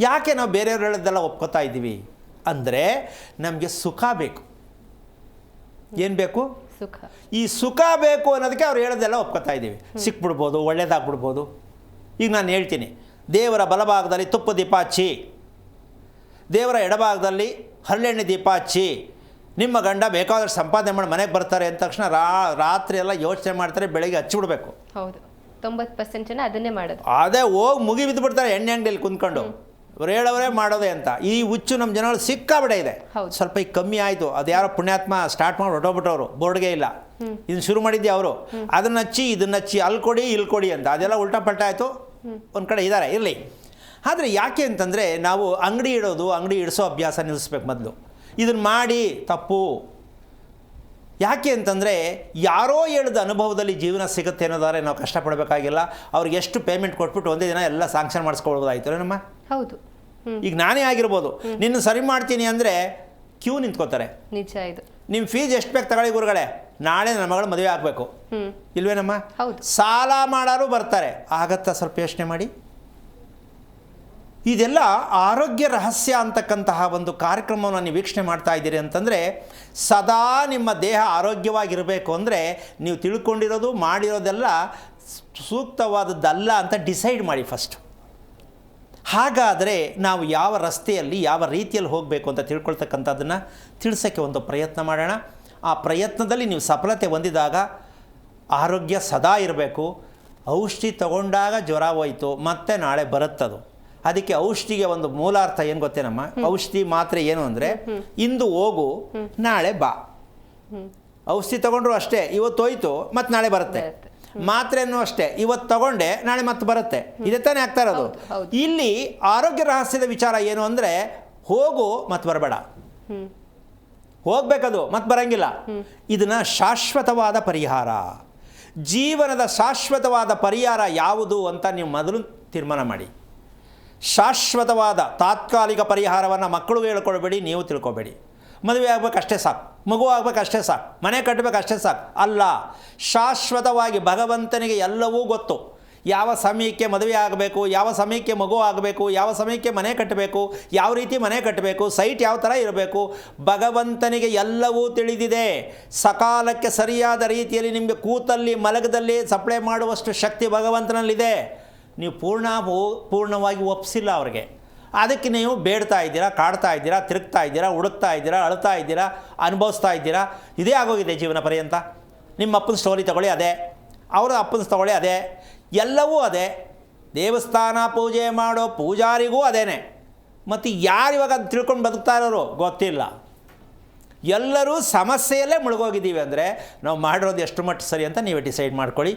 ಯಾಕೆ ನಾವು ಬೇರೆಯವ್ರು ಹೇಳೋದೆಲ್ಲ ಒಪ್ಕೋತಾ ಇದ್ದೀವಿ ಅಂದರೆ ನಮಗೆ ಸುಖ ಬೇಕು. ಏನು ಬೇಕು? ಸುಖ. ಈ ಸುಖ ಬೇಕು ಅನ್ನೋದಕ್ಕೆ ಅವ್ರು ಹೇಳೋದೆಲ್ಲ ಒಪ್ಕೋತಾ ಇದ್ದೀವಿ. ಸಿಕ್ಬಿಡ್ಬೋದು, ಒಳ್ಳೇದಾಗ್ಬಿಡ್ಬೋದು. ಈಗ ನಾನು ಹೇಳ್ತೀನಿ, ದೇವರ ಬಲಭಾಗದಲ್ಲಿ ತುಪ್ಪ ದೀಪ ಹಚ್ಚಿ, ದೇವರ ಎಡಭಾಗದಲ್ಲಿ ಹರಳೆಣ್ಣೆ ದೀಪ ಹಚ್ಚಿ, ನಿಮ್ಮ ಗಂಡ ಬೇಕಾದ್ರೆ ಸಂಪಾದನೆ ಮಾಡಿ ಮನೆಗೆ ಬರ್ತಾರೆ ಅಂದ ತಕ್ಷಣ ರಾತ್ರಿ ಎಲ್ಲ ಯೋಚನೆ ಮಾಡ್ತಾರೆ, ಬೆಳಗ್ಗೆ ಹಚ್ಚಿಬಿಡ್ಬೇಕು. ಹೌದು, 90% ಜನ ಅದನ್ನೇ ಮಾಡೋದು. ಅದೇ ಹೋಗಿ ಮುಗಿ ಬಿದ್ದು ಬಿಡ್ತಾರೆ ಎಣ್ಣೆ ಅಂಗಡಿಯಲ್ಲಿ ಕುಂತ್ಕೊಂಡು, ಅವ್ರು ಹೇಳೋರೇ ಮಾಡೋದೇ ಅಂತ. ಈ ಹುಚ್ಚು ನಮ್ಮ ಜನಗಳು ಸಿಕ್ಕಾಬಿಡೆ ಇದೆ. ಸ್ವಲ್ಪ ಈಗ ಕಮ್ಮಿ ಆಯಿತು. ಅದು ಯಾರೋ ಪುಣ್ಯಾತ್ಮ ಸ್ಟಾರ್ಟ್ ಮಾಡಿ ಹೊಟ್ಟೋಗ್ಬಿಟ್ಟವರು, ಬೋರ್ಡ್ಗೆ ಇಲ್ಲ, ಇದನ್ನು ಶುರು ಮಾಡಿದ್ದೆ ಅವರು. ಅದನ್ನ ಹಚ್ಚಿ ಇದನ್ನ ಹಚ್ಚಿ ಅಲ್ಲಿ ಕೊಡಿ ಇಲ್ಲಿ ಕೊಡಿ ಅಂತ, ಅದೆಲ್ಲ ಉಲ್ಟಾ ಪಲ್ಟಾ ಆಯಿತು. ಒಂದು ಕಡೆ ಇದ್ದಾರೆ, ಇರಲಿ. ಆದರೆ ಯಾಕೆ ಅಂತಂದರೆ ನಾವು ಅಂಗಡಿ ಇಡೋದು, ಅಂಗಡಿ ಇಡಿಸೋ ಅಭ್ಯಾಸ ನಿಲ್ಲಿಸ್ಬೇಕು ಮೊದಲು. ಇದನ್ನು ಮಾಡಿ ತಪ್ಪು. ಯಾಕೆ ಅಂತಂದರೆ ಯಾರೋ ಹೇಳಿದ ಅನುಭವದಲ್ಲಿ ಜೀವನ ಸಿಗುತ್ತೆ ಅನ್ನೋದಾದ್ರೆ ನಾವು ಕಷ್ಟಪಡಬೇಕಾಗಿಲ್ಲ. ಅವ್ರಿಗೆ ಎಷ್ಟು ಪೇಮೆಂಟ್ ಕೊಟ್ಬಿಟ್ಟು ಒಂದೇ ದಿನ ಎಲ್ಲ ಸ್ಯಾಂಕ್ಷನ್ ಮಾಡಿಸ್ಕೊಳ್ಬೋದಾಯ್ತು ನಮ್ಮ. ಹೌದು. ಈಗ ನಾನೇ ಆಗಿರ್ಬೋದು, ನಿನ್ನ ಸರಿ ಮಾಡ್ತೀನಿ ಅಂದರೆ ಕ್ಯೂ ನಿಂತ್ಕೋತಾರೆ. ನಿಜ ಇದು. ನಿಮ್ಮ ಫೀಸ್ ಎಷ್ಟು ಬೇಕು ತಗೊಳ್ಳಿ ಗುರುಗಳೇ, ನಾಳೆ ನನ್ನ ಮಗಳು ಮದುವೆ ಆಗಬೇಕು ಇಲ್ವೇನಮ್ಮ? ಹೌದು. ಸಾಲ ಮಾಡೋರು ಬರ್ತಾರೆ. ಆಗತ್ತಾ? ಸ್ವಲ್ಪ ಯೋಚನೆ ಮಾಡಿ. ಇದೆಲ್ಲ ಆರೋಗ್ಯ ರಹಸ್ಯ ಅಂತಕ್ಕಂತಹ ಒಂದು ಕಾರ್ಯಕ್ರಮವನ್ನು ನೀವು ವೀಕ್ಷಣೆ ಮಾಡ್ತಾ ಇದ್ದೀರಿ ಅಂತಂದರೆ, ಸದಾ ನಿಮ್ಮ ದೇಹ ಆರೋಗ್ಯವಾಗಿರಬೇಕು ಅಂದರೆ ನೀವು ತಿಳ್ಕೊಂಡಿರೋದು ಮಾಡಿರೋದೆಲ್ಲ ಸೂಕ್ತವಾದದ್ದಲ್ಲ ಅಂತ ಡಿಸೈಡ್ ಮಾಡಿ ಫಸ್ಟ್. ಹಾಗಾದರೆ ನಾವು ಯಾವ ರಸ್ತೆಯಲ್ಲಿ ಯಾವ ರೀತಿಯಲ್ಲಿ ಹೋಗಬೇಕು ಅಂತ ತಿಳ್ಕೊಳ್ತಕ್ಕಂಥದ್ದನ್ನು ತಿಳಿಸೋಕ್ಕೆ ಒಂದು ಪ್ರಯತ್ನ ಮಾಡೋಣ. ಆ ಪ್ರಯತ್ನದಲ್ಲಿ ನೀವು ಸಫಲತೆ ಹೊಂದಿದಾಗ ಆರೋಗ್ಯ ಸದಾ ಇರಬೇಕು. ಔಷಧಿ ತಗೊಂಡಾಗ ಜ್ವರ ಹೋಯಿತು, ಮತ್ತೆ ನಾಳೆ ಬರುತ್ತದು. ಅದಕ್ಕೆ ಔಷಧಿಗೆ ಒಂದು ಮೂಲಾರ್ಥ ಏನು ಗೊತ್ತೇನಮ್ಮ? ಔಷಧಿ ಮಾತ್ರೆ ಏನು ಅಂದರೆ, ಇಂದು ಹೋಗು ನಾಳೆ ಬಾ. ಔಷಧಿ ತಗೊಂಡ್ರು ಅಷ್ಟೇ, ಇವತ್ತು ಹೋಯ್ತು ಮತ್ತು ನಾಳೆ ಬರುತ್ತೆ. ಮಾತ್ರೆನೂ ಅಷ್ಟೇ, ಇವತ್ತು ತಗೊಂಡೆ ನಾಳೆ ಮತ್ತೆ ಬರುತ್ತೆ. ಇದೇ ತಾನೇ ಆಗ್ತಾ ಇರೋದು. ಇಲ್ಲಿ ಆರೋಗ್ಯ ರಹಸ್ಯದ ವಿಚಾರ ಏನು ಅಂದರೆ, ಹೋಗು ಮತ್ತು ಬರಬೇಡ, ಹೋಗ್ಬೇಕದು ಮತ್ತೆ ಬರಂಗಿಲ್ಲ. ಇದನ್ನ ಶಾಶ್ವತವಾದ ಪರಿಹಾರ, ಜೀವನದ ಶಾಶ್ವತವಾದ ಪರಿಹಾರ ಯಾವುದು ಅಂತ ನೀವು ಮೊದಲು ತೀರ್ಮಾನ ಮಾಡಿ. ಶಾಶ್ವತವಾದ ತಾತ್ಕಾಲಿಕ ಪರಿಹಾರವನ್ನು ಮಕ್ಕಳು ಹೇಳ್ಕೊಳ್ಬೇಡಿ, ನೀವು ತಿಳ್ಕೊಬೇಡಿ. ಮದುವೆ ಆಗ್ಬೇಕಷ್ಟೇ ಸಾಕು, ಮಗು ಆಗ್ಬೇಕಷ್ಟೇ ಸಾಕು, ಮನೆ ಕಟ್ಟಬೇಕಷ್ಟೇ ಸಾಕು ಅಲ್ಲ. ಶಾಶ್ವತವಾಗಿ ಭಗವಂತನಿಗೆ ಎಲ್ಲವೂ ಗೊತ್ತು. ಯಾವ ಸಮಯಕ್ಕೆ ಮದುವೆ ಆಗಬೇಕು, ಯಾವ ಸಮಯಕ್ಕೆ ಮಗು ಆಗಬೇಕು, ಯಾವ ಸಮಯಕ್ಕೆ ಮನೆ ಕಟ್ಟಬೇಕು, ಯಾವ ರೀತಿ ಮನೆ ಕಟ್ಟಬೇಕು, ಸೈಟ್ ಯಾವ ಥರ ಇರಬೇಕು, ಭಗವಂತನಿಗೆ ಎಲ್ಲವೂ ತಿಳಿದಿದೆ. ಸಕಾಲಕ್ಕೆ ಸರಿಯಾದ ರೀತಿಯಲ್ಲಿ ನಿಮಗೆ ಕೂತಲ್ಲಿ ಮಲಗದಲ್ಲಿ ಸಪ್ಲೈ ಮಾಡುವಷ್ಟು ಶಕ್ತಿ ಭಗವಂತನಲ್ಲಿದೆ. ನೀವು ಪೂರ್ಣವಾಗಿ ಒಪ್ಪಿಸಿಲ್ಲ ಅವ್ರಿಗೆ. ಅದಕ್ಕೆ ನೀವು ಬೇಡ್ತಾ ಇದ್ದೀರಾ, ಕಾಡ್ತಾ ಇದ್ದೀರಾ, ತಿರುಗ್ತಾ ಇದ್ದೀರಾ, ಹುಡುಕ್ತಾ ಇದ್ದೀರಾ, ಅಳ್ತಾ ಇದ್ದೀರಾ, ಅನುಭವಿಸ್ತಾ ಇದ್ದೀರಾ. ಇದೇ ಆಗೋಗಿದೆ ಜೀವನ ಪರ್ಯಂತ. ನಿಮ್ಮ ಅಪ್ಪನ ಸ್ಟೋರಿ ತಗೊಳ್ಳಿ ಅದೇ, ಅವರ ಅಪ್ಪನ ತಗೊಳ್ಳಿ ಅದೇ, ಎಲ್ಲವೂ ಅದೇ. ದೇವಸ್ಥಾನ ಪೂಜೆ ಮಾಡೋ ಪೂಜಾರಿಗೂ ಅದೇನೆ. ಮತ್ತು ಯಾರು ಇವಾಗ ಅದು ತಿಳ್ಕೊಂಡು ಬದುಕ್ತಾ ಇರೋರು ಗೊತ್ತಿಲ್ಲ. ಎಲ್ಲರೂ ಸಮಸ್ಯೆಯಲ್ಲೇ ಮುಳುಗೋಗಿದ್ದೀವಿ ಅಂದರೆ ನಾವು ಮಾಡಿರೋದು ಎಷ್ಟು ಮಟ್ಟ ಸರಿ ಅಂತ ನೀವೇ ಡಿಸೈಡ್ ಮಾಡ್ಕೊಳ್ಳಿ.